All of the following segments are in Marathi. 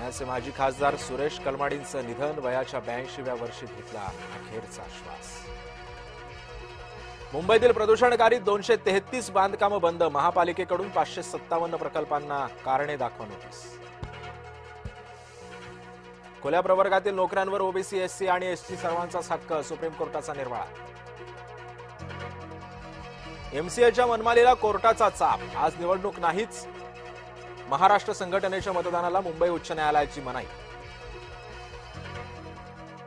पुण्याचे माजी खासदार सुरेश कलमाडींचं निधन, वयाच्या 82व्या वर्षी घेतला अखेरचा श्वास. मुंबईतील प्रदूषणकारी 233 बांधकामं बंद, महापालिकेकडून 557 प्रकल्पांना कारणे दाखवा नोटीस. खुल्या प्रवर्गातील नोकऱ्यांवर ओबीसी, एससी आणि एसटी सर्वांचाच हक्क, सुप्रीम कोर्टाचा निर्वाळा. एमसीएच्या मनमालीला कोर्टाचा चाप, आज निवडणूक नाहीच, महाराष्ट्र संघटनेच्या मतदानाला मुंबई उच्च न्यायालयाची मनाई.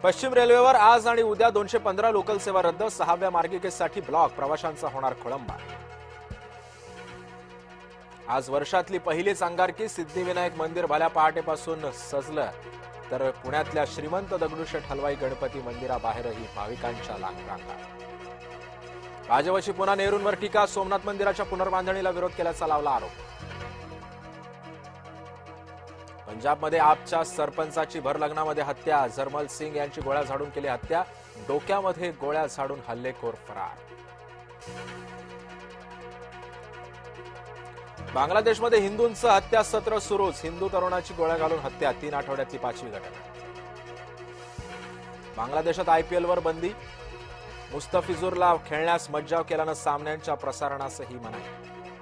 पश्चिम रेल्वेवर आज आणि उद्या 215 लोकल सेवा रद्द, 6व्या मार्गिकेसाठी ब्लॉक, प्रवाशांचा होणार खोळंबा. आज वर्षातली पहिलीच अंगारकी, सिद्धिविनायक मंदिर भल्या पहाटेपासून सजलं, तर पुण्यातल्या श्रीमंत दगडूशेठ हलवाई गणपती मंदिराबाहेरही भाविकांच्या रांगा. भाजपची पुन्हा नेहरूंवर टीका, सोमनाथ मंदिराच्या पुनर्बांधणीला विरोध केल्याचा लावला आरोप. पंजाबमध्ये आपच्या सरपंचाची भरलग्नामध्ये हत्या, झरमल सिंग यांची गोळ्या झाडून केली हत्या, डोक्यामध्ये गोळ्या झाडून हल्लेखोर फरार. बांगलादेशमध्ये हिंदूंचं हत्या सत्र सुरूच, हिंदू तरुणाची गोळ्या घालून हत्या, 3 आठवड्यातली 5वी घटना. बांगलादेशात आयपीएलवर बंदी, मुस्तफिजुरला खेळण्यास मज्जाव केल्यानं सामन्यांच्या प्रसारणासही मनाई.